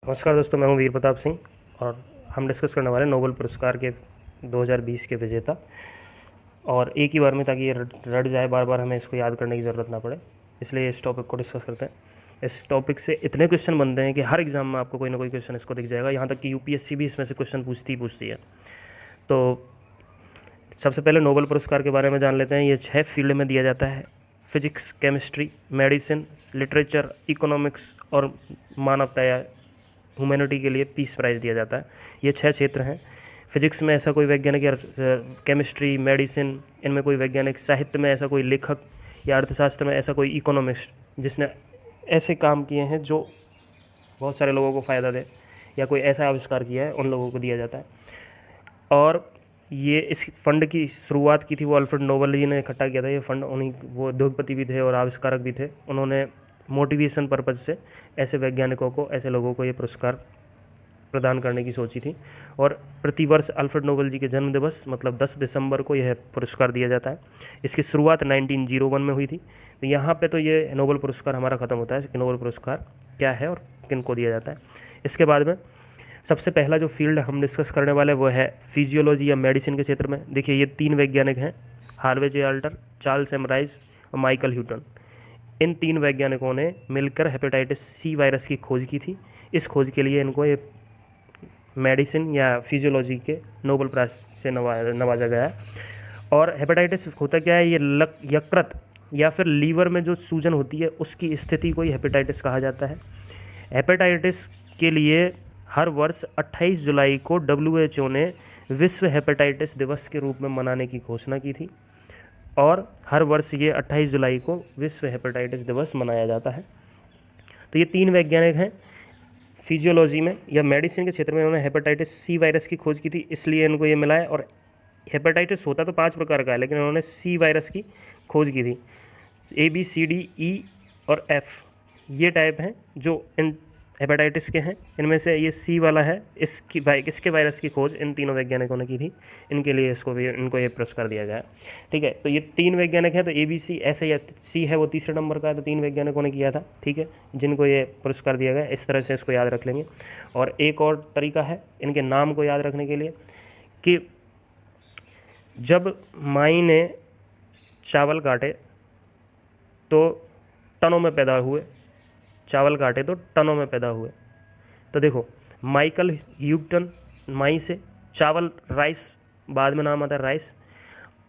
नमस्कार दोस्तों, मैं हूं वीर प्रताप सिंह और हम डिस्कस करने वाले हैं नोबेल पुरस्कार के 2020 के विजेता। और एक ही बार में, ताकि ये रट जाए, बार बार हमें इसको याद करने की ज़रूरत ना पड़े, इसलिए इस टॉपिक को डिस्कस करते हैं। इस टॉपिक से इतने क्वेश्चन बनते हैं कि हर एग्ज़ाम में आपको कोई ना कोई क्वेश्चन इसको दिख जाएगा। यहाँ तक कि यूपीएससी भी इसमें से क्वेश्चन पूछती है। तो सबसे पहले नोबेल पुरस्कार के बारे में जान लेते हैं। ये 6 फील्ड में दिया जाता है: physics, chemistry, medicine, literature, economics और मानवता या ह्यूमैनिटी के लिए पीस प्राइज़ दिया जाता है। ये 6 क्षेत्र हैं। फिजिक्स में ऐसा कोई वैज्ञानिक या केमिस्ट्री, मेडिसिन, इनमें कोई वैज्ञानिक, साहित्य में ऐसा कोई लेखक, या अर्थशास्त्र में ऐसा कोई इकोनॉमिस्ट जिसने ऐसे काम किए हैं जो बहुत सारे लोगों को फ़ायदा दे, या कोई ऐसा आविष्कार किया है, उन लोगों को दिया जाता है। और ये इस फंड की शुरुआत की थी वो अल्फ्रेड नोबेल जी ने इकट्ठा किया था। ये फंड उन्हीं, वो उद्योगपति भी थे और आविष्कारक भी थे। उन्होंने मोटिवेशन पर्पज़ से ऐसे वैज्ञानिकों को, ऐसे लोगों को ये पुरस्कार प्रदान करने की सोची थी। और प्रतिवर्ष अल्फ्रेड नोबेल जी के जन्म दिवस मतलब 10 दिसंबर को यह पुरस्कार दिया जाता है। इसकी शुरुआत 1901 में हुई थी। तो यहाँ पे तो ये नोबेल पुरस्कार हमारा ख़त्म होता है कि नोबेल पुरस्कार क्या है और किन को दिया जाता है। इसके बाद में सबसे पहला जो फील्ड हम डिस्कस करने वाले वो है फिजियोलॉजी या मेडिसिन के क्षेत्र में। देखिए, ये 3 वैज्ञानिक हैं: हार्वे जे अल्टर, चार्ल्स एम राइस और माइकल ह्यूटन। इन 3 वैज्ञानिकों ने मिलकर हेपेटाइटिस सी वायरस की खोज की थी। इस खोज के लिए इनको ये मेडिसिन या फिजियोलॉजी के नोबेल प्राइज़ से नवाजा गया है। और हेपेटाइटिस होता क्या है? ये यकृत या फिर लीवर में जो सूजन होती है उसकी स्थिति को ही हेपेटाइटिस कहा जाता है। हेपेटाइटिस के लिए हर वर्ष 28 जुलाई को WHO ने विश्व हेपेटाइटिस दिवस के रूप में मनाने की घोषणा की थी। और हर वर्ष ये 28 जुलाई को विश्व हेपेटाइटिस दिवस मनाया जाता है। तो ये 3 वैज्ञानिक हैं। फिजियोलॉजी में या मेडिसिन के क्षेत्र में उन्होंने हेपेटाइटिस सी वायरस की खोज की थी, इसलिए इनको ये मिला है। और हेपेटाइटिस होता तो 5 प्रकार का है, लेकिन उन्होंने सी वायरस की खोज की थी। ABCDE और F ये टाइप हैं जो इन हेपेटाइटिस के हैं। इनमें से ये सी वाला है, इसके वायरस की खोज इन तीनों वैज्ञानिकों ने की थी। इनके लिए इनको ये पुरस्कार दिया गया है। ठीक है, तो ये 3 वैज्ञानिक हैं। तो ABC ऐसे, या सी है वो तीसरे नंबर का है, तो 3 वैज्ञानिकों ने किया था। ठीक है, जिनको ये पुरस्कार दिया गया। इस तरह से इसको याद रख लेंगे। और एक और तरीका है इनके नाम को याद रखने के लिए कि जब माई ने चावल काटे तो टनों में पैदा हुए, चावल काटे तो टनों में पैदा हुए। तो देखो, माइकल ह्यूटन माई से, चावल राइस बाद में नाम आता है राइस,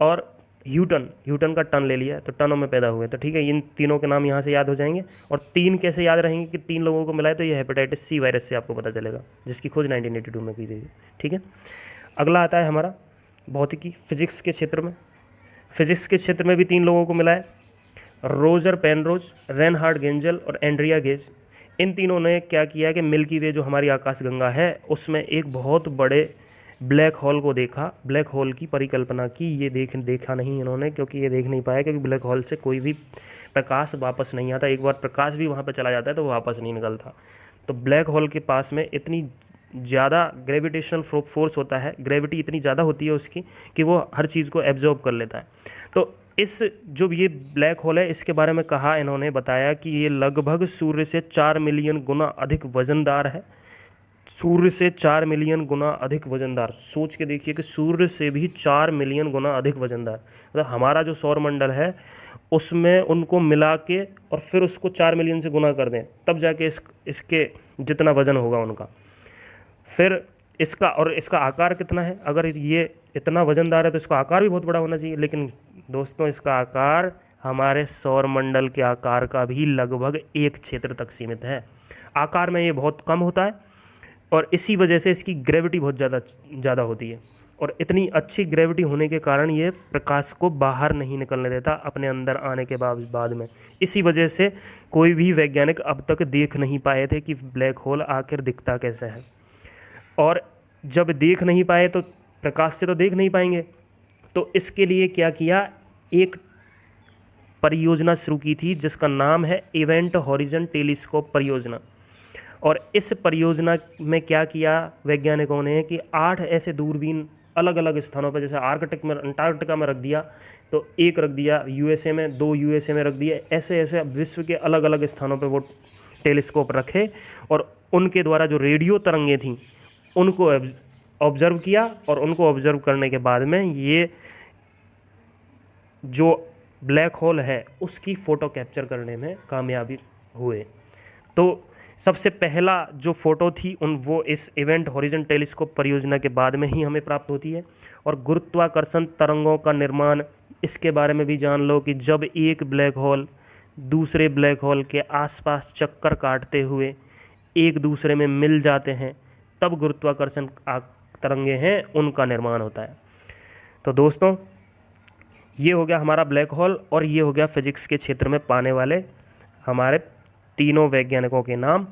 और ह्यूटन का टन ले लिया तो टनों में पैदा हुए। तो ठीक है, इन तीनों के नाम यहाँ से याद हो जाएंगे। और 3 कैसे याद रहेंगे कि 3 लोगों को मिला है, तो ये हेपेटाइटिस सी वायरस से आपको पता चलेगा, जिसकी खोज 1982 में की गई थी। ठीक है, अगला आता है हमारा भौतिकी, फिजिक्स के क्षेत्र में। फिजिक्स के क्षेत्र में भी 3 लोगों को मिला है: रोजर पेनरोज, रेनहार्ड गेंजल और एंड्रिया गेज। इन तीनों ने क्या किया कि मिल्की वे जो हमारी आकाशगंगा है उसमें एक बहुत बड़े ब्लैक होल को देखा, ब्लैक होल की परिकल्पना की। ये देखा नहीं इन्होंने, क्योंकि ये देख नहीं पाया, क्योंकि ब्लैक होल से कोई भी प्रकाश वापस नहीं आता। एक बार प्रकाश भी वहाँ पर चला जाता है तो वो वापस नहीं निकलता। तो ब्लैक होल के पास में इतनी ज़्यादा ग्रेविटेशनल फोर्स होता है, ग्रेविटी इतनी ज़्यादा होती है उसकी कि वो हर चीज़ को एब्जॉर्ब कर लेता है। तो इस जो ये ब्लैक होल है, इसके बारे में कहा, इन्होंने बताया कि ये लगभग सूर्य से 4 मिलियन गुना अधिक वजनदार है। सूर्य से 4 मिलियन गुना अधिक वजनदार। सोच के देखिए कि सूर्य से भी 4 मिलियन गुना अधिक वजनदार। मतलब हमारा जो सौर मंडल है उसमें उनको मिला के और फिर उसको 4 मिलियन से गुना कर दें, तब जाके इसके जितना वजन होगा उनका। फिर इसका आकार कितना है? अगर ये इतना वजनदार है तो इसका आकार भी बहुत बड़ा होना चाहिए। लेकिन दोस्तों, इसका आकार हमारे सौर मंडल के आकार का भी लगभग 1 क्षेत्र तक सीमित है। आकार में ये बहुत कम होता है और इसी वजह से इसकी ग्रेविटी बहुत ज़्यादा होती है। और इतनी अच्छी ग्रेविटी होने के कारण ये प्रकाश को बाहर नहीं निकलने देता अपने अंदर आने के बाद में। इसी वजह से कोई भी वैज्ञानिक अब तक देख नहीं पाए थे कि ब्लैक होल आखिर दिखता कैसे है। और जब देख नहीं पाए तो प्रकाश से तो देख नहीं पाएंगे, तो इसके लिए क्या किया, एक परियोजना शुरू की थी जिसका नाम है इवेंट हॉरिजन टेलीस्कोप परियोजना। और इस परियोजना में क्या किया वैज्ञानिकों ने कि 8 ऐसे दूरबीन अलग अलग स्थानों पर, जैसे अंटार्कटिका में रख दिया, तो एक रख दिया USA में, 2 USA में रख दिया, ऐसे ऐसे विश्व के अलग अलग स्थानों पर वो टेलीस्कोप रखे और उनके द्वारा जो रेडियो तरंगें थीं उनको ऑब्जर्व किया, और उनको ऑब्जर्व करने के बाद में ये जो ब्लैक होल है उसकी फ़ोटो कैप्चर करने में कामयाबी हुए। तो सबसे पहला जो फ़ोटो थी वो इस इवेंट हॉरिजन टेलीस्कोप परियोजना के बाद में ही हमें प्राप्त होती है। और गुरुत्वाकर्षण तरंगों का निर्माण, इसके बारे में भी जान लो कि जब एक ब्लैक होल दूसरे ब्लैक होल के आसपास चक्कर काटते हुए एक दूसरे में मिल जाते हैं तब गुरुत्वाकर्षण तरंगे हैं उनका निर्माण होता है। तो दोस्तों, ये हो गया हमारा ब्लैक होल, और ये हो गया फिजिक्स के क्षेत्र में पाने वाले हमारे तीनों वैज्ञानिकों के नाम।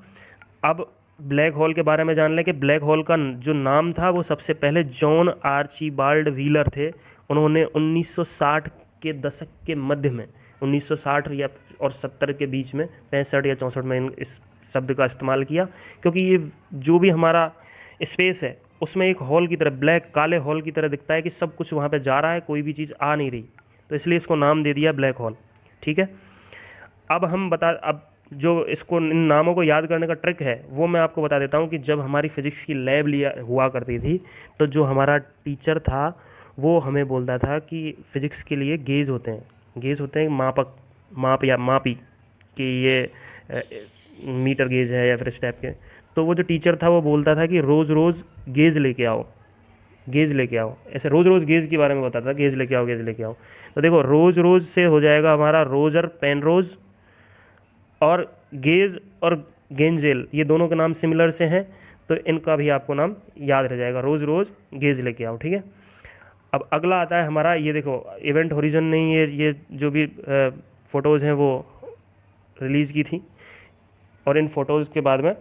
अब ब्लैक होल के बारे में जान लें कि ब्लैक होल का जो नाम था वो सबसे पहले जॉन आर्चीबाल्ड व्हीलर थे। उन्होंने 1960 के दशक के मध्य में, 1960 या और 70 के बीच में, 65 या 64 में इस शब्द का इस्तेमाल किया, क्योंकि ये जो भी हमारा स्पेस है उसमें एक हॉल की तरह, ब्लैक काले हॉल की तरह दिखता है कि सब कुछ वहाँ पे जा रहा है, कोई भी चीज़ आ नहीं रही, तो इसलिए इसको नाम दे दिया ब्लैक होल। ठीक है, अब जो इसको इन नामों को याद करने का ट्रिक है वो मैं आपको बता देता हूँ कि जब हमारी फिज़िक्स की लैब हुआ करती थी तो जो हमारा टीचर था वो हमें बोलता था कि फ़िज़िक्स के लिए गेज होते हैं मापी कि ये मीटर गेज है या फिर इस टाइप के। तो वो जो टीचर था वो बोलता था कि रोज़ रोज़ गेज लेके आओ, ऐसे रोज़ रोज़ गेज के बारे में बताता था, गेज लेके आओ। तो देखो, रोज़ रोज़ से हो जाएगा हमारा रोजर पेनरोज, और गेज और गेंजेल ये दोनों के नाम सिमिलर से हैं, तो इनका भी आपको नाम याद रह जाएगा, रोज़ रोज़ गेज लेके आओ। ठीक है, अब अगला आता है हमारा, ये देखो इवेंट हॉरिजन ने ये जो भी फ़ोटोज़ हैं वो रिलीज़ की थी, और इन फ़ोटोज़ के बाद में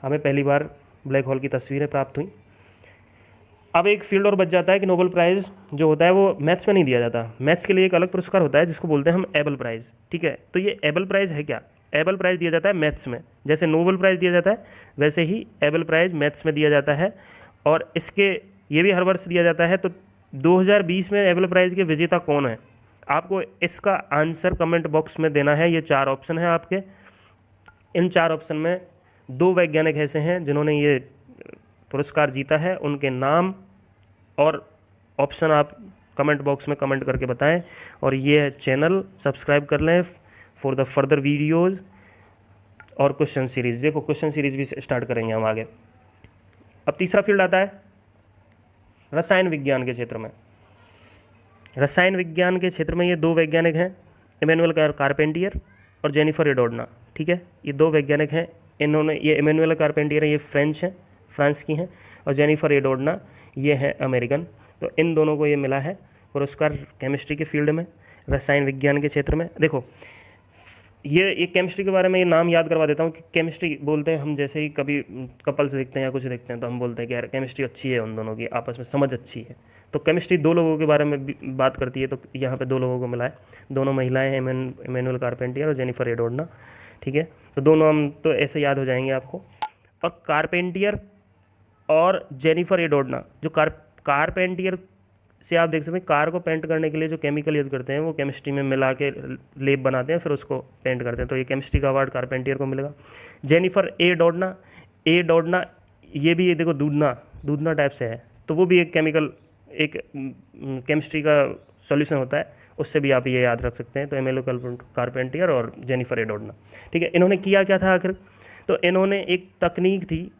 हमें पहली बार ब्लैक होल की तस्वीरें प्राप्त हुई। अब एक फील्ड और बच जाता है कि नोबेल प्राइज़ जो होता है वो मैथ्स में नहीं दिया जाता। मैथ्स के लिए एक अलग पुरस्कार होता है जिसको बोलते हैं हम एबल प्राइज़। ठीक है, तो ये एबल प्राइज़ है क्या? एबल प्राइज़ दिया जाता है मैथ्स में, जैसे नोबेल प्राइज़ दिया जाता है वैसे ही एबल प्राइज़ मैथ्स में दिया जाता है, और इसके ये भी हर वर्ष दिया जाता है। तो 2020 में एबल प्राइज़ के विजेता कौन है, आपको इसका आंसर कमेंट बॉक्स में देना है। ये 4 ऑप्शन है आपके, इन 4 ऑप्शन में 2 वैज्ञानिक ऐसे हैं जिन्होंने ये पुरस्कार जीता है, उनके नाम और ऑप्शन आप कमेंट बॉक्स में कमेंट करके बताएं। और ये चैनल सब्सक्राइब कर लें फॉर द फर्दर वीडियोज़ और क्वेश्चन सीरीज़। देखो क्वेश्चन सीरीज़ भी स्टार्ट करेंगे हम आगे। अब तीसरा फील्ड आता है रसायन विज्ञान के क्षेत्र में। रसायन विज्ञान के क्षेत्र में ये 2 वैज्ञानिक हैं, इमैनुअल कारपेंटियर और जेनिफर एडोडना। ठीक है, ये 2 वैज्ञानिक हैं। इन्होंने, ये इमैनुअल कारपेंटियर है, ये फ्रांस की हैं, और जेनिफर एडोडना ये हैं अमेरिकन। तो इन दोनों को ये मिला है पुरस्कार केमिस्ट्री के फील्ड में, रसायन विज्ञान के क्षेत्र में। देखो ये केमिस्ट्री के बारे में ये नाम याद करवा देता हूँ कि केमिस्ट्री बोलते हैं हम, जैसे ही कभी कपल्स देखते हैं या कुछ देखते हैं तो हम बोलते हैं कि यार केमिस्ट्री अच्छी है, उन दोनों की आपस में समझ अच्छी है। तो केमिस्ट्री 2 लोगों के बारे में भी बात करती है, तो यहाँ पे 2 लोगों को मिला है, दोनों महिलाएं हैं, इमैनुअल कारपेंटियर और जेनिफर एडोडना। ठीक है, तो दोनों हम तो ऐसे याद हो जाएंगे आपको। और कारपेंटियर और जेनिफर एडोडना, जो कारपेंटियर से आप देख सकते हैं कार को पेंट करने के लिए जो केमिकल यूज़ करते हैं वो केमिस्ट्री में मिला के लेप बनाते हैं, फिर उसको पेंट करते हैं, तो ये केमिस्ट्री का अवार्ड कारपेंटियर को मिलेगा। जेनिफर एडोडना ये भी, ये देखो दूधना टाइप से है, तो वो भी एक केमिस्ट्री का सॉल्यूशन होता है, उससे भी आप ये याद रख सकते हैं। तो इमैनुअल कारपेंटियर और जेनिफर एडोडना। ठीक है, इन्होंने किया क्या था आखिर? तो इन्होंने एक तकनीक थी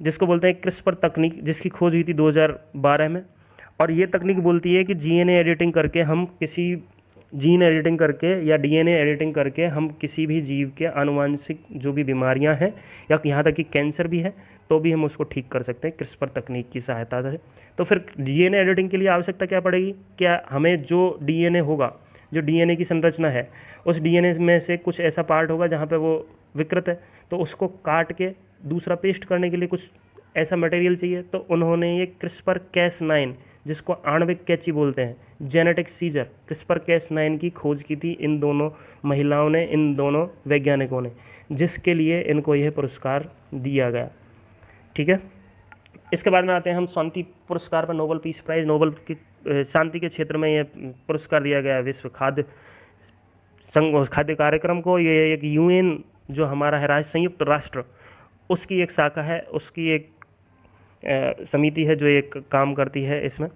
जिसको बोलते हैं क्रिस्पर तकनीक, जिसकी खोज हुई थी 2012 में। और ये तकनीक बोलती है कि जीन एडिटिंग करके या डीएनए एडिटिंग करके हम किसी भी जीव के आनुवांशिक जो भी बीमारियां हैं या यहाँ तक कि कैंसर भी है तो भी हम उसको ठीक कर सकते हैं क्रिस्पर तकनीक की सहायता से। तो फिर डीएनए एडिटिंग के लिए आवश्यकता क्या पड़ेगी? क्या हमें जो डीएनए होगा, जो डीएनए की संरचना है, उस डीएनए में से कुछ ऐसा पार्ट होगा जहाँ पे वो विकृत है, तो उसको काट के दूसरा पेस्ट करने के लिए कुछ ऐसा मटेरियल चाहिए। तो उन्होंने ये क्रिस्पर Cas9, जिसको आणविक कैंची बोलते हैं, जेनेटिक सीजर, क्रिस्पर Cas9 की खोज की थी इन दोनों महिलाओं ने, इन दोनों वैज्ञानिकों ने, जिसके लिए इनको यह पुरस्कार दिया गया। ठीक है, इसके बाद में आते हैं हम शांति पुरस्कार पर। नोबेल पीस प्राइज़, नोबेल की शांति के क्षेत्र में ये पुरस्कार दिया गया विश्व खाद्य कार्यक्रम को। ये एक UN जो हमारा है संयुक्त राष्ट्र, उसकी एक शाखा है, उसकी एक समिति है जो एक काम करती है इसमें।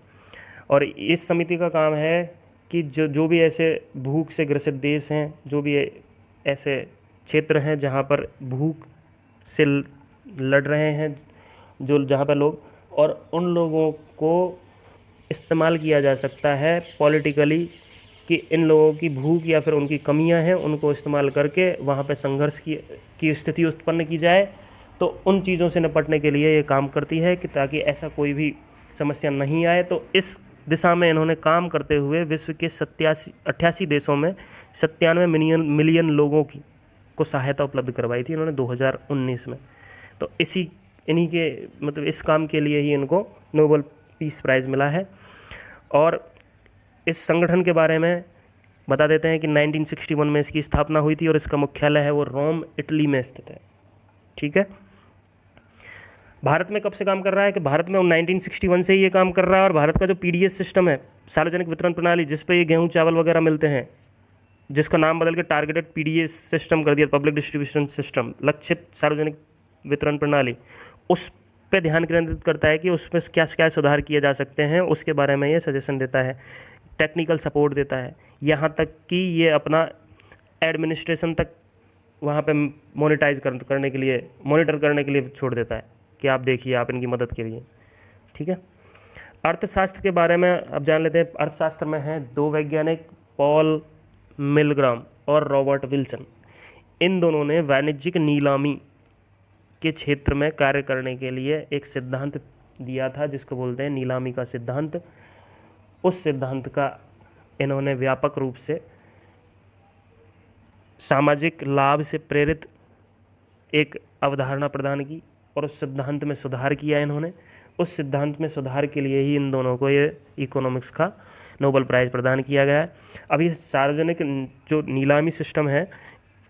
और इस समिति का काम है कि जो भी ऐसे भूख से ग्रसित देश हैं, जो भी ऐसे क्षेत्र हैं जहाँ पर भूख से लड़ रहे हैं, जो जहाँ पर लोग, और उन लोगों को इस्तेमाल किया जा सकता है पॉलिटिकली कि इन लोगों की भूख या फिर उनकी कमियां हैं, उनको इस्तेमाल करके वहाँ पे संघर्ष की स्थिति उत्पन्न की जाए। तो उन चीज़ों से निपटने के लिए ये काम करती है कि ताकि ऐसा कोई भी समस्या नहीं आए। तो इस दिशा में इन्होंने काम करते हुए विश्व के 88 देशों में 97 मिलियन लोगों को सहायता उपलब्ध करवाई थी इन्होंने 2019 में। तो इन्हीं के मतलब इस काम के लिए ही इनको नोबेल पीस प्राइज़ मिला है। और इस संगठन के बारे में बता देते हैं कि 1961 में इसकी स्थापना हुई थी और इसका मुख्यालय है वो रोम, इटली में स्थित है। ठीक है। भारत में कब से काम कर रहा है कि भारत में 1961 से ही ये काम कर रहा है। और भारत का जो पीडीएस सिस्टम है, सार्वजनिक वितरण प्रणाली, जिस पे ये गेहूँ चावल वगैरह मिलते हैं, जिसका नाम बदल के टारगेटेड पीडीएस सिस्टम कर दिया, पब्लिक डिस्ट्रीब्यूशन सिस्टम, लक्षित सार्वजनिक वितरण प्रणाली, उस पे ध्यान केंद्रित करता है कि उसमें क्या क्या सुधार किए जा सकते हैं, उसके बारे में ये सजेशन देता है, टेक्निकल सपोर्ट देता है, यहाँ तक कि ये अपना एडमिनिस्ट्रेशन तक वहाँ पे करने के लिए, मॉनिटर करने के लिए छोड़ देता है कि आप देखिए, आप इनकी मदद के लिए। ठीक है। अर्थशास्त्र के बारे में अब जान लेते हैं। अर्थशास्त्र में हैं दो वैज्ञानिक, पॉल मिलग्राम और रॉबर्ट विल्सन। इन दोनों ने वाणिज्यिक नीलामी के क्षेत्र में कार्य करने के लिए एक सिद्धांत दिया था जिसको बोलते हैं नीलामी का सिद्धांत। उस सिद्धांत का इन्होंने व्यापक रूप से सामाजिक लाभ से प्रेरित एक अवधारणा प्रदान की और उस सिद्धांत में सुधार किया इन्होंने। उस सिद्धांत में सुधार के लिए ही इन दोनों को ये इकोनॉमिक्स का नोबेल प्राइज़ प्रदान किया गया है। अब ये सार्वजनिक जो नीलामी सिस्टम है,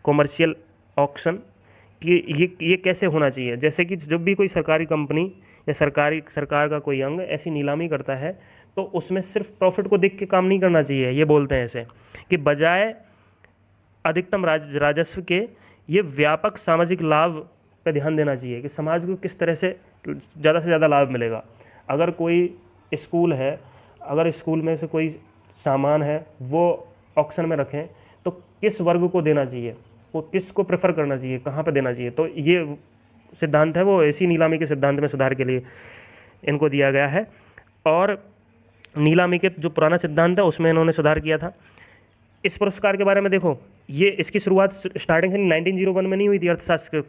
कॉमर्शियल ऑक्शन, कि ये कैसे होना चाहिए। जैसे कि जब भी कोई सरकारी कंपनी या सरकार का कोई अंग ऐसी नीलामी करता है तो उसमें सिर्फ प्रॉफिट को देख के काम नहीं करना चाहिए। ये बोलते हैं ऐसे कि बजाय अधिकतम राजस्व के ये व्यापक सामाजिक लाभ पर ध्यान देना चाहिए कि समाज को किस तरह से ज़्यादा लाभ मिलेगा। अगर कोई स्कूल है, अगर स्कूल में से कोई सामान है वो ऑक्शन में रखें तो किस वर्ग को देना चाहिए, वो किस को प्रेफर करना चाहिए, कहाँ पर देना चाहिए। तो ये सिद्धांत है वो ऐसी नीलामी के सिद्धांत में सुधार के लिए इनको दिया गया है। और नीलामी के जो पुराना सिद्धांत है उसमें इन्होंने सुधार किया था। इस पुरस्कार के बारे में देखो, ये इसकी शुरुआत स्टार्टिंग से 1901 में नहीं हुई थी। अर्थशास्त्र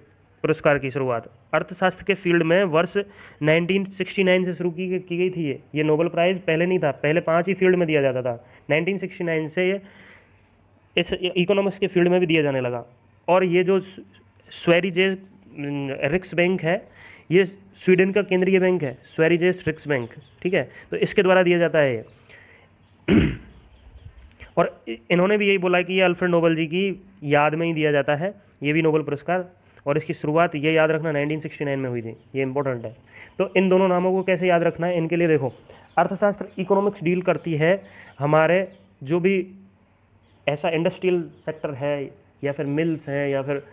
पुरस्कार की शुरुआत अर्थशास्त्र के फील्ड में वर्ष 1969 से शुरू की गई थी। ये नोबेल प्राइज़ पहले नहीं था, पहले 5 ही फील्ड में दिया जाता था। 1969 से ये इस इकोनॉमिक्स के फील्ड में भी दिया जाने लगा। और ये जो स्वेरिजेस रिक्सबैंक है, ये स्वीडन का केंद्रीय बैंक है, स्वेरिजेस रिक्सबैंक। ठीक है, तो इसके द्वारा दिया जाता है ये। और इन्होंने भी यही बोला कि ये अल्फ्रेड नोबेल जी की याद में ही दिया जाता है ये भी नोबेल पुरस्कार। और इसकी शुरुआत ये याद रखना 1969 में हुई थी, ये इंपॉर्टेंट है। तो इन दोनों नामों को कैसे याद रखना है, इनके लिए देखो, अर्थशास्त्र इकोनॉमिक्स डील करती है हमारे जो भी ऐसा इंडस्ट्रियल सेक्टर है या फिर मिल्स हैं या फिर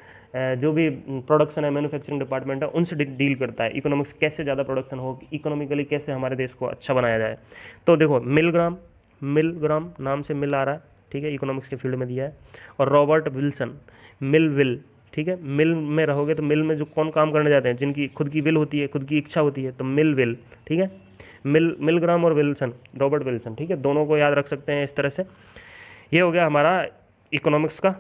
जो भी प्रोडक्शन है, मैन्युफैक्चरिंग डिपार्टमेंट है, उनसे डील करता है। इकोनॉमिक्स कैसे ज़्यादा प्रोडक्शन हो, इकोनॉमिकली कैसे हमारे देश को अच्छा बनाया जाए। तो देखो, मिलग्राम नाम से मिल आ रहा है, ठीक है, इकोनॉमिक्स के फील्ड में दिया है। और रॉबर्ट विल्सन, विल, ठीक है, मिल में रहोगे तो मिल में जो कौन काम करने जाते हैं, जिनकी खुद की विल होती है, खुद की इच्छा होती है, तो विल, ठीक है। मिलग्राम और विल्सन, रॉबर्ट विल्सन, ठीक है, दोनों को याद रख सकते हैं इस तरह से। ये हो गया हमारा इकोनॉमिक्स का।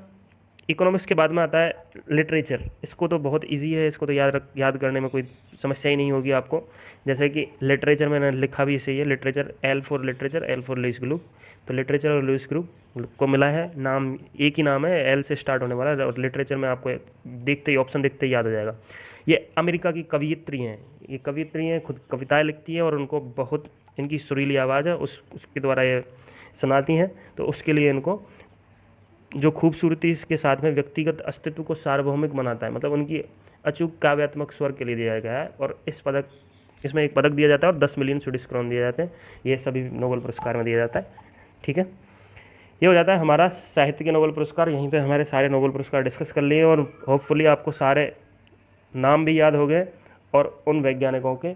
इकोनॉमिक्स के बाद में आता है लिटरेचर। इसको तो बहुत इजी है, इसको तो याद करने में कोई समस्या ही नहीं होगी आपको। जैसे कि लिटरेचर मैंने लिखा भी इसे, ये literature, L for literature, L for Louise Gluck. तो लिटरेचर और लुईस ग्लुक को मिला है नाम, एक ही नाम है, एल से स्टार्ट होने वाला है। और लिटरेचर में आपको देखते ही, ऑप्शन देखते ही याद हो जाएगा। ये अमेरिका की कवयित्री हैं, ये कवयित्री हैं, खुद कविताएँ लिखती हैं और उनको बहुत, इनकी सुरीली आवाज़ है, उसके द्वारा ये सुनाती हैं। तो उसके लिए इनको जो खूबसूरती के साथ में व्यक्तिगत अस्तित्व को सार्वभौमिक बनाता है, मतलब उनकी अचूक काव्यात्मक स्वर के लिए दिया गया है। और इसमें एक पदक दिया जाता है और 10 मिलियन स्वीडिश क्राउन दिए जाते हैं। ये सभी नोबेल पुरस्कार में दिया जाता है। ठीक है, ये हो जाता है हमारा साहित्य के नोबेल पुरस्कार। यहीं पे हमारे सारे नोबेल पुरस्कार डिस्कस कर लिए और होपफुली आपको सारे नाम भी याद हो गए और उन वैज्ञानिकों के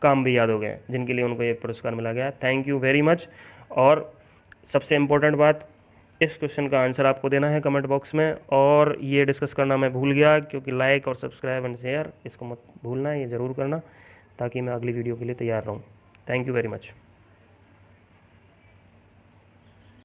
काम भी याद हो गए जिनके लिए उनको ये पुरस्कार मिला गया। Thank you very much. और सबसे इम्पोर्टेंट बात, इस क्वेश्चन का आंसर आपको देना है कमेंट बॉक्स में, और ये डिस्कस करना मैं भूल गया, क्योंकि लाइक और सब्सक्राइब एंड शेयर इसको मत भूलना, ये ज़रूर करना ताकि मैं अगली वीडियो के लिए तैयार रहूँ। Thank you very much.